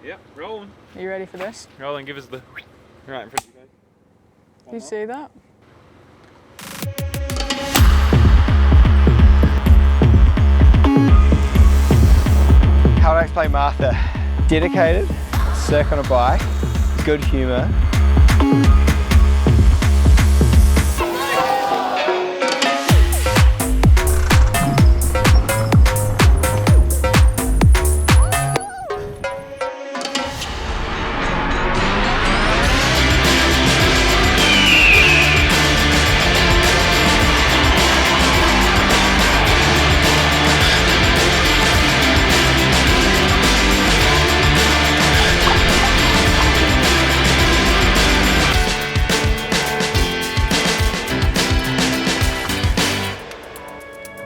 Yep, rolling. Are you ready for this? Rolling, give us the... Right in front of you guys. Do you see that? How would I explain Martha? Dedicated, circ on a bike, good humour.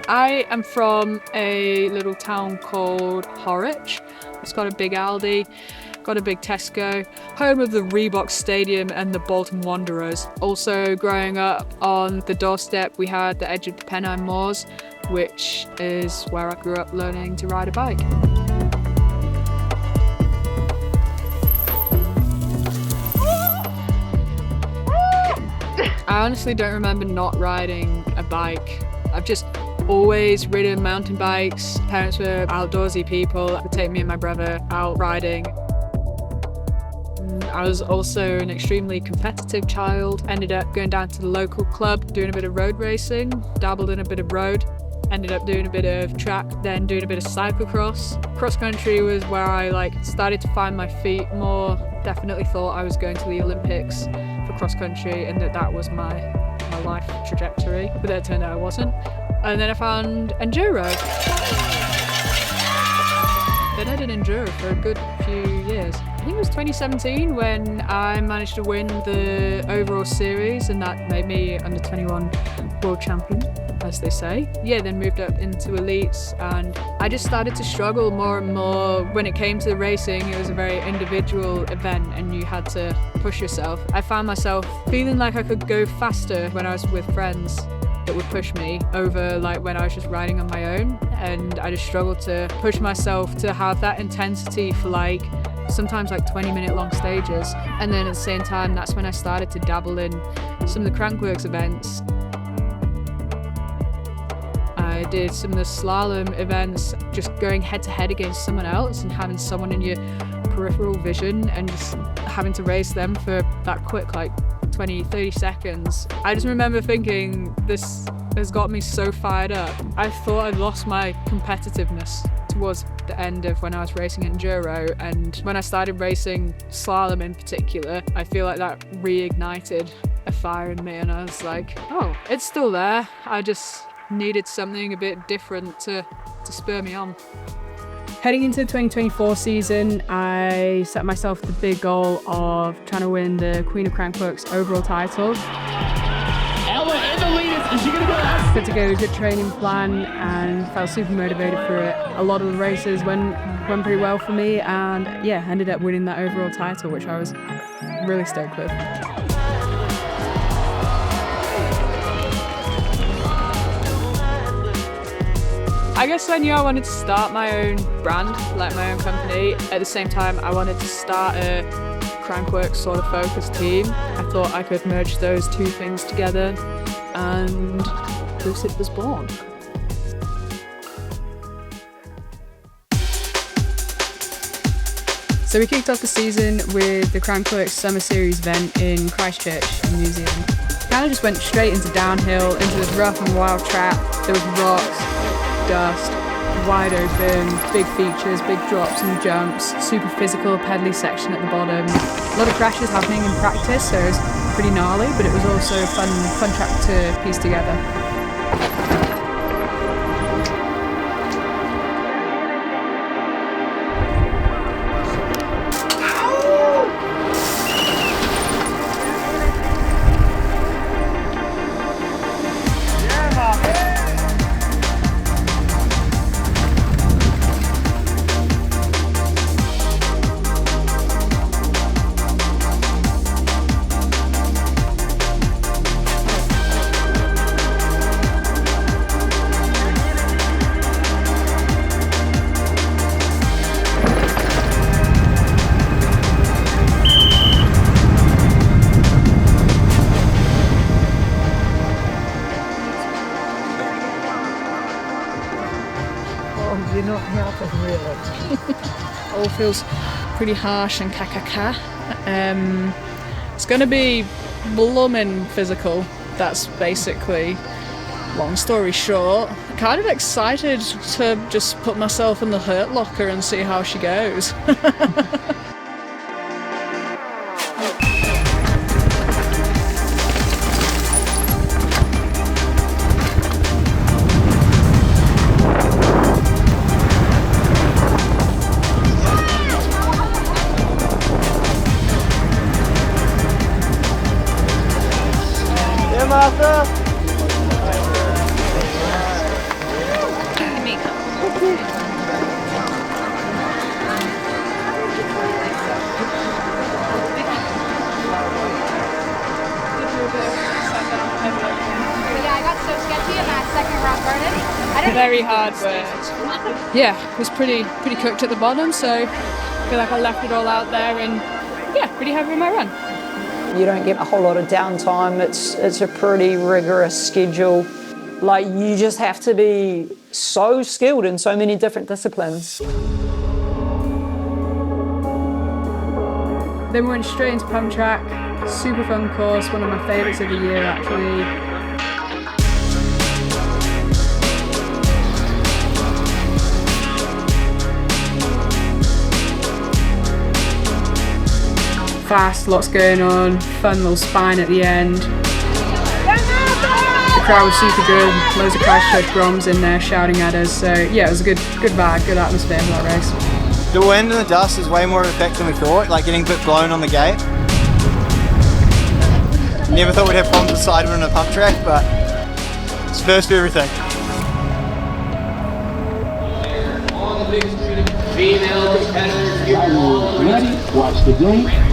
I am from a little town called Horwich. It's got a big Aldi, got a big Tesco, home of the Reebok Stadium and the Bolton Wanderers. Also growing up on the doorstep we had the edge of the Pennine Moors, which is where I grew up learning to ride a bike. I honestly don't remember not riding a bike. I've just always ridden mountain bikes. Parents were outdoorsy people. They would take me and my brother out riding. I was also an extremely competitive child. Ended up going down to the local club, doing a bit of road racing, dabbled in a bit of road, ended up doing a bit of track, then doing a bit of cyclocross. Cross country was where I started to find my feet more. Definitely thought I was going to the Olympics for cross country and that was my life trajectory, but it turned out I wasn't. And then I found enduro. Then I did enduro for a good few years. I think it was 2017 when I managed to win the overall series, and that made me under 21 world champion, as they say. Yeah, then moved up into elites, and I just started to struggle more and more. When it came to the racing, it was a very individual event and you had to push yourself. I found myself feeling like I could go faster when I was with friends that would push me over when I was just riding on my own, and I just struggled to push myself to have that intensity for sometimes 20-minute long stages. And then at the same time, that's when I started to dabble in some of the Crankworx events. I did some of the slalom events, just going head to head against someone else and having someone in your peripheral vision and just having to race them for that quick 20-30 seconds. I just remember thinking, this has got me so fired up. I thought I'd lost my competitiveness towards the end of when I was racing enduro, and when I started racing slalom in particular, I feel like that reignited a fire in me, and I was like, oh, it's still there. I just needed something a bit different to spur me on. Heading into the 2024 season, I set myself the big goal of trying to win the Queen of Crankworx overall title. Ella in the lead, is she going to go last? Put together a good training plan and felt super motivated for it. A lot of the races went pretty well for me, and yeah, ended up winning that overall title, which I was really stoked with. I guess I knew I wanted to start my own brand, my own company. At the same time, I wanted to start a Crankworx sort of focused team. I thought I could merge those two things together, and Lucid was born. So we kicked off the season with the Crankworx Summer Series event in Christchurch, in New Zealand. Kind of just went straight into downhill, into this rough and wild track. There was rocks, dust, wide open, big features, big drops and jumps, super physical pedally section at the bottom. A lot of crashes happening in practice, so it was pretty gnarly, but it was also a fun track to piece together. all feels pretty harsh and ka-ka-ka. It's going to be blooming physical. That's basically, long story short. Kind of excited to just put myself in the hurt locker and see how she goes. Yeah, Martha. Very hard, but yeah, was pretty cooked at the bottom, so I feel like I left it all out there, and yeah, pretty happy with my run. You don't get a whole lot of downtime. It's a pretty rigorous schedule. Like, you just have to be so skilled in so many different disciplines. Then we went straight into pump track. Super fun course, one of my favourites of the year actually. Fast, lots going on, fun little spine at the end. The crowd was super good, loads of Christchurch Groms in there shouting at us, so yeah, it was a good vibe, good atmosphere for that race. The wind and the dust is way more of an effect than we thought, like getting a bit blown on the gate. Never thought we'd have problems with side wind on a pump track, but it's first for everything. On the big screen, female competitors get ready. Watch the gate.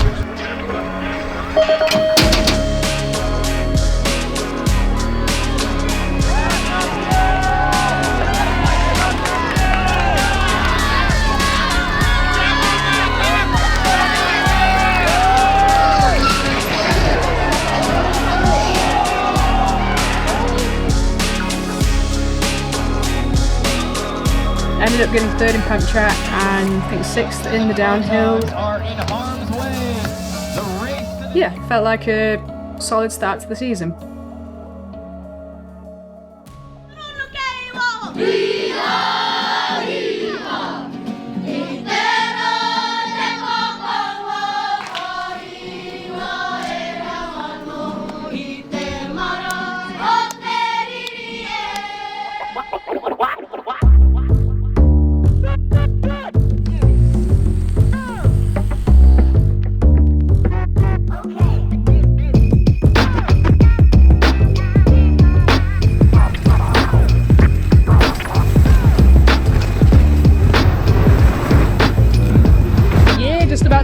Ended up getting third in pump track and I think sixth in the downhill. Yeah, felt like a solid start to the season.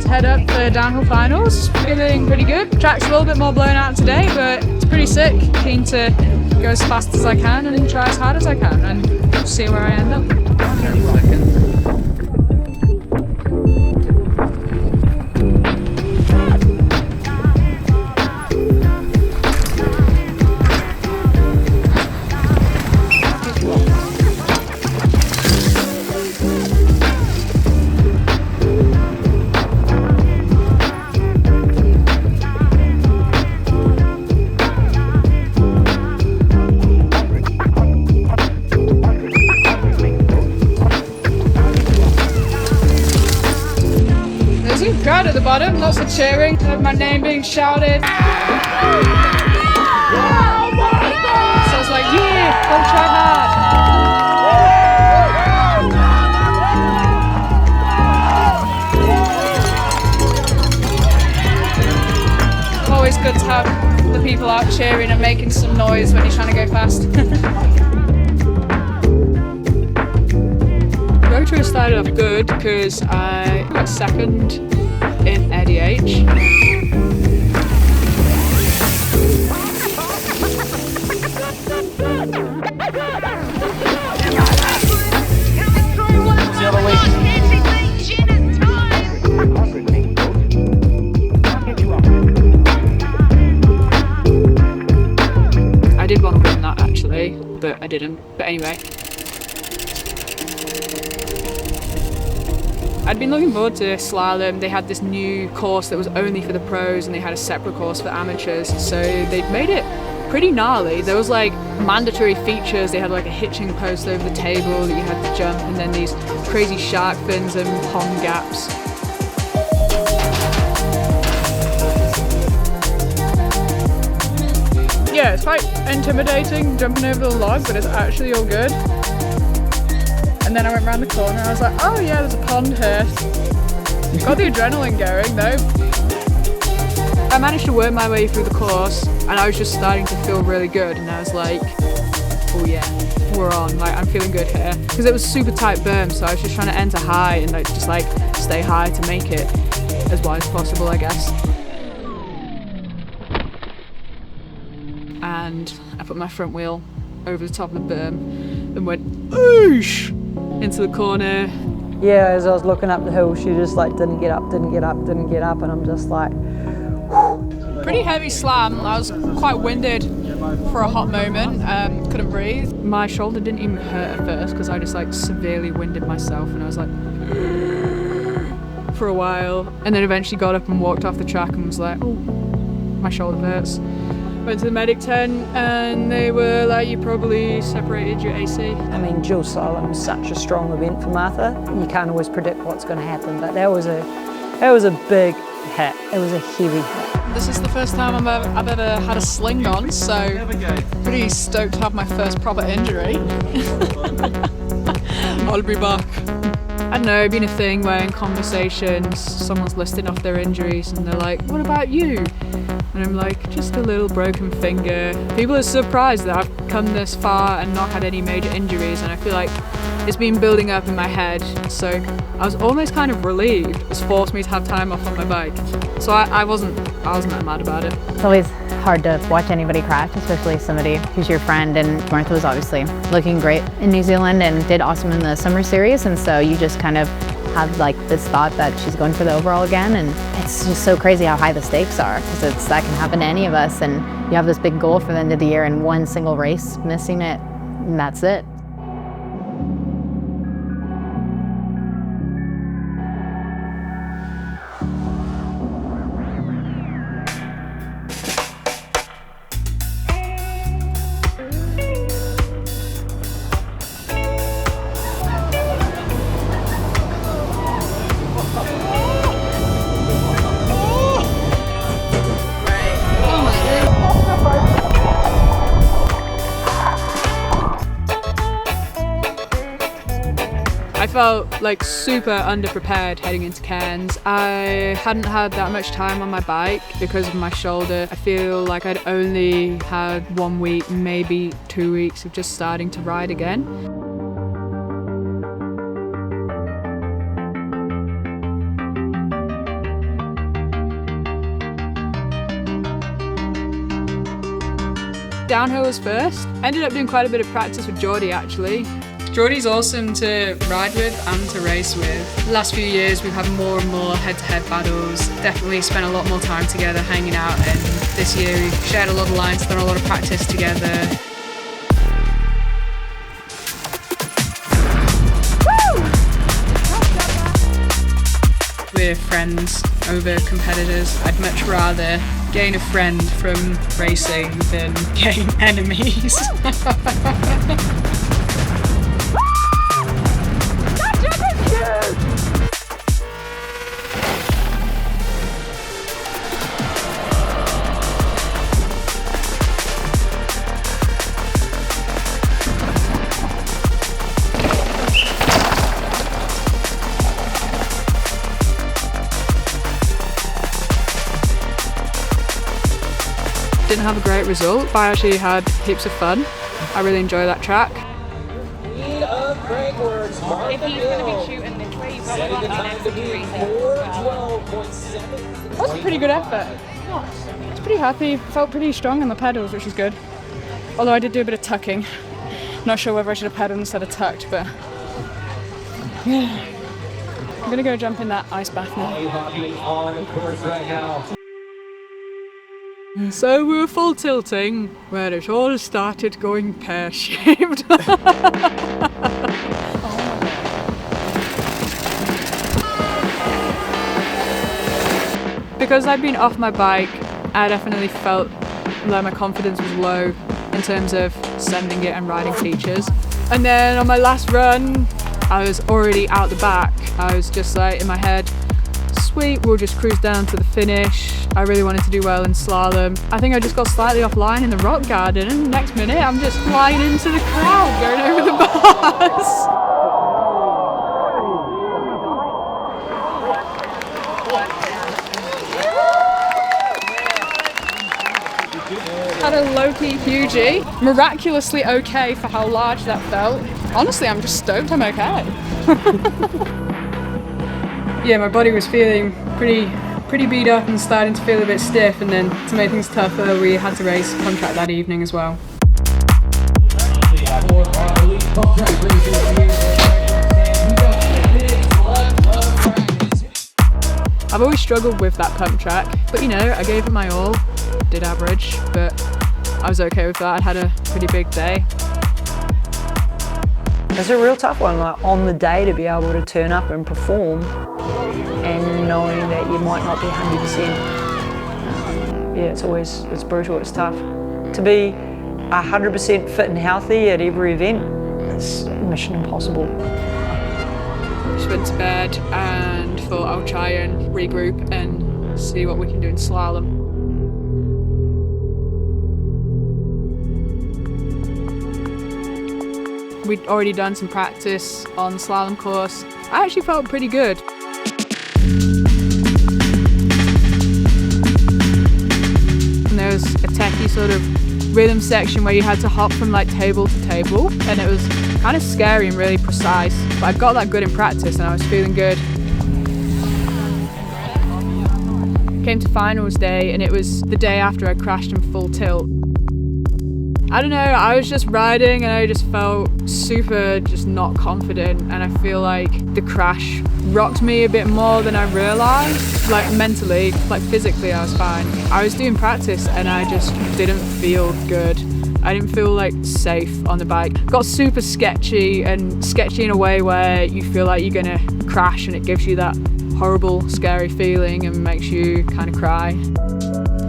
Head up for downhill finals. Feeling pretty good. Track's a little bit more blown out today, but it's pretty sick. Keen to go as fast as I can and try as hard as I can and see where I end up. Crowd at the bottom, lots of cheering, my name being shouted. So I was like, yeah, go try hard. Always good to have the people out cheering and making some noise when you're trying to go fast. Rotorua started off good because I got second in Eddie H. I did want to win that actually, but I didn't. But anyway. I'd been looking forward to slalom. They had this new course that was only for the pros and they had a separate course for amateurs. So they'd made it pretty gnarly. There was like mandatory features. They had like a hitching post over the table that you had to jump, and then these crazy shark fins and pond gaps. Yeah, it's quite intimidating jumping over the log, but it's actually all good. And then I went around the corner and I was like, oh yeah, there's a pond here. Got the adrenaline going though. I managed to work my way through the course and I was just starting to feel really good, and I was like, oh yeah, we're on, like I'm feeling good here. Because it was super tight berm, so I was just trying to enter high and like just like stay high to make it as wide as possible, I guess. And I put my front wheel over the top of the berm and went oosh into the corner. Yeah, as I was looking up the hill, she just like didn't get up, didn't get up, didn't get up, and I'm just like, pretty heavy slam. I was quite winded for a hot moment, couldn't breathe. My shoulder didn't even hurt at first because I just like severely winded myself, and I was like for a while, and then eventually got up and walked off the track and was like, oh, my shoulder hurts. Went to the medic tent and they were like, you probably separated your AC. I mean, Gill Slalom is such a strong event for Martha. You can't always predict what's going to happen, but that was a big hit. It was a heavy hit. This is the first time I've ever had a sling on, so pretty stoked to have my first proper injury. I'll be back. I don't know, been a thing where in conversations someone's listing off their injuries and they're like, what about you? And I'm like, just a little broken finger. People are surprised that I've come this far and not had any major injuries, and I feel like it's been building up in my head. So I was almost kind of relieved. It's forced me to have time off on my bike. So I wasn't that mad about it. It's always hard to watch anybody crash, especially somebody who's your friend, and Martha was obviously looking great in New Zealand and did awesome in the summer series, and so you just kind of have like this thought that she's going for the overall again, and it's just so crazy how high the stakes are, because that can happen to any of us, and you have this big goal for the end of the year and one single race, missing it, and that's it. I felt like super underprepared heading into Cairns. I hadn't had that much time on my bike because of my shoulder. I feel like I'd only had 1 week, maybe 2 weeks of just starting to ride again. Downhill was first. Ended up doing quite a bit of practice with Geordie actually. Geordie's awesome to ride with and to race with. The last few years we've had more and more head-to-head battles. Definitely spent a lot more time together hanging out, and this year we've shared a lot of lines, done a lot of practice together. Woo! We're friends over competitors. I'd much rather gain a friend from racing than gain enemies. Didn't have a great result, but I actually had heaps of fun. I really enjoy that track. Queen of Crankworx. If he's going to be shooting this way, you probably want an extra 412.7. That was a pretty good effort. I was pretty happy, felt pretty strong on the pedals, which was good. Although I did do a bit of tucking. Not sure whether I should have pedaled instead of tucked, but yeah. I'm gonna go jump in that ice bath now. On course right now. So we were full tilting, where it all started going pear-shaped. Because I'd been off my bike, I definitely felt like my confidence was low in terms of sending it and riding features. And then on my last run, I was already out the back. I was just like in my head, sweet, we'll just cruise down to the finish. I really wanted to do well in slalom. I think I just got slightly offline in the rock garden, and the next minute I'm just flying into the crowd going over the bars. Had a low-key hugie, miraculously okay for how large that felt. Honestly, I'm just stoked I'm okay. Yeah, my body was feeling pretty beat up and starting to feel a bit stiff, and then to make things tougher, we had to race contract that evening as well. I've always struggled with that pump track, but you know, I gave it my all, did average, but I was okay with that. I had a pretty big day. It's a real tough one, like on the day to be able to turn up and perform and knowing that you might not be 100%. Yeah, it's brutal, it's tough. To be 100% fit and healthy at every event, it's mission impossible. Just went to bed and thought I'll try and regroup and see what we can do in slalom. We'd already done some practice on the slalom course. I actually felt pretty good. And there was a techie sort of rhythm section where you had to hop from like table to table, and it was kind of scary and really precise. But I got that good in practice and I was feeling good. Came to finals day and it was the day after I crashed in full tilt. I don't know, I was just riding and I just felt super just not confident, and I feel like the crash rocked me a bit more than I realised. Like mentally, like physically I was fine. I was doing practice and I just didn't feel good. I didn't feel like safe on the bike. Got super sketchy, and sketchy in a way where you feel like you're gonna crash and it gives you that horrible, scary feeling and makes you kind of cry.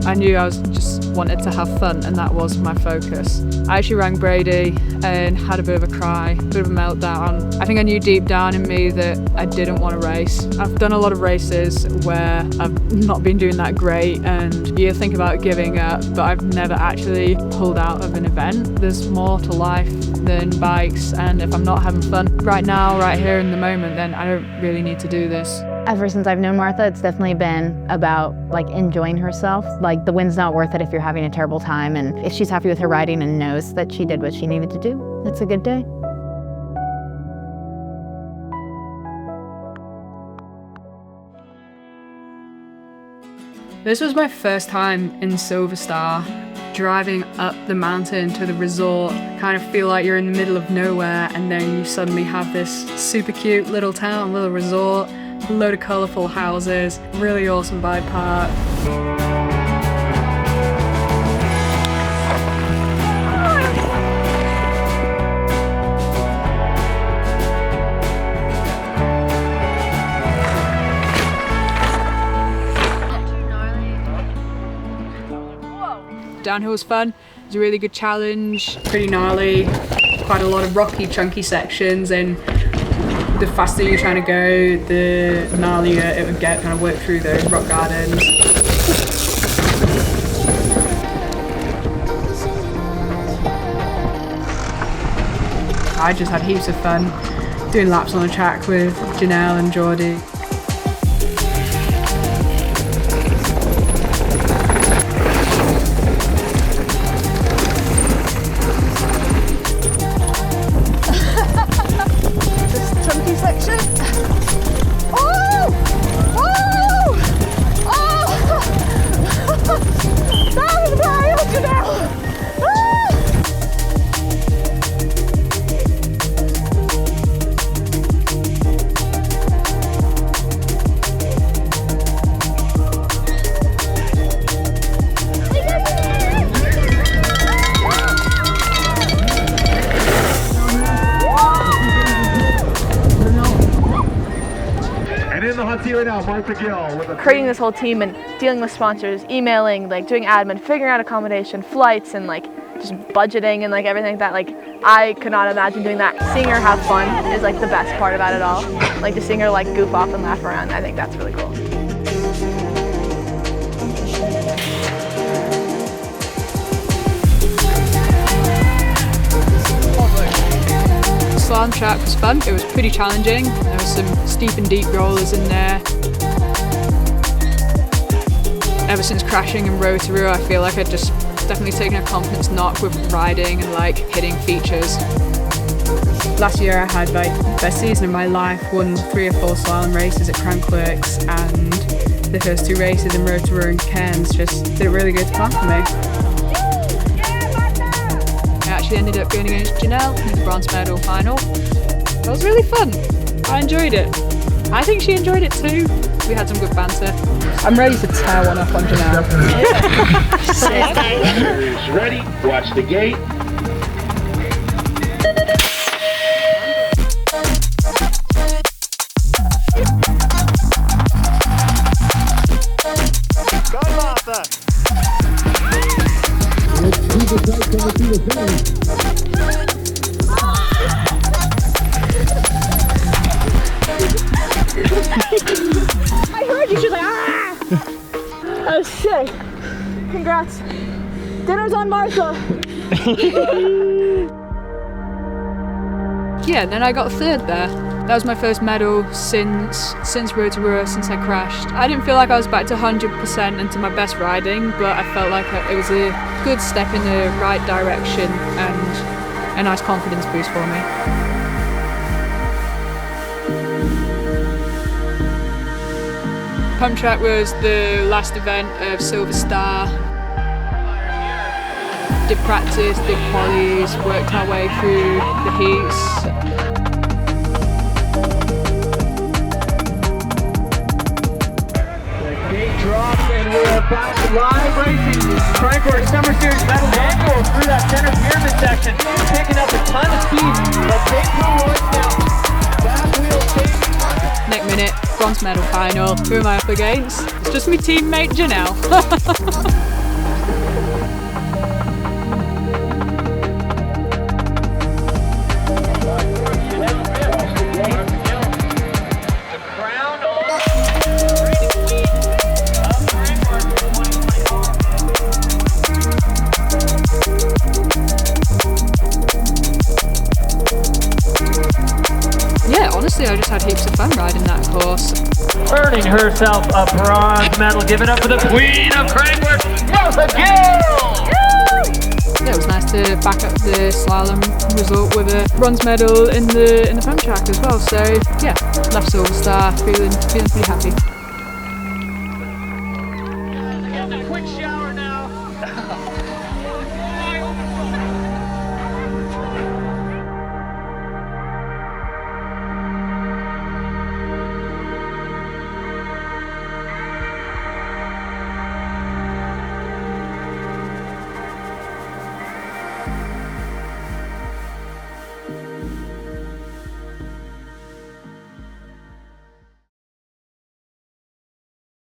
I knew I just wanted to have fun, and that was my focus. I actually rang Brady and had a bit of a cry, a bit of a meltdown. I think I knew deep down in me that I didn't want to race. I've done a lot of races where I've not been doing that great and you think about giving up, but I've never actually pulled out of an event. There's more to life than bikes, and if I'm not having fun right now, right here in the moment, then I don't really need to do this. Ever since I've known Martha, it's definitely been about like enjoying herself. Like the win's not worth it if you're having a terrible time, and if she's happy with her riding and knows that she did what she needed to do, it's a good day. This was my first time in Silverstar, driving up the mountain to the resort. Kind of feel like you're in the middle of nowhere, and then you suddenly have this super cute little town, little resort, a load of colourful houses, really awesome bike park. Downhill was fun. It was a really good challenge, pretty gnarly, quite a lot of rocky, chunky sections, and the faster you're trying to go, the gnarlier it would get, kind of work through those rock gardens. I just had heaps of fun doing laps on the track with Janelle and Geordie. creating this whole team and dealing with sponsors, emailing, like doing admin, figuring out accommodation, flights, and like just budgeting and like everything like that. Like I could not imagine doing that. Seeing her have fun is like the best part about it all. Like just seeing her like goof off and laugh around, I think that's really cool. Slalom track was fun. It was pretty challenging. There was some steep and deep rollers in there. Ever since crashing in Rotorua, I feel like I'd just definitely taken a confidence knock with riding and like hitting features. Last year I had like best season of my life, won 3 or 4 slalom races at Crankworx, and the first 2 races in Rotorua and Cairns just didn't really go to plan for me. I actually ended up going against Janelle in the bronze medal final. That was really fun. I enjoyed it. I think she enjoyed it too. We had some good banter. I'm ready to tear one up on Janelle. Ready? Watch the gate. Go Martha! I heard you, she's like, ah! Oh shit. Congrats. Dinner's on Martha. Yeah, and then I got 3rd there. That was my first medal since Rotorua, since I crashed. I didn't feel like I was back to 100% into my best riding, but I felt like it was a good step in the right direction and a nice confidence boost for me. Pump track was the last event of Silverstar. Did practice, did qualies, worked our way through the heats. Drop and we're back to live racing. Crankworx Summer Series medal angle through that center pyramid section, picking up a ton of speed. But big Royce now. Back wheel take. Next minute, bronze medal final. Who am I up against? It's just my teammate Janelle. Honestly, I just had heaps of fun riding that course. Earning herself a bronze medal. Give it up for the Queen of Crankworx, Gill! Yeah, it was nice to back up the slalom result with a bronze medal in the pump track as well. So yeah, left Silverstar feeling pretty happy.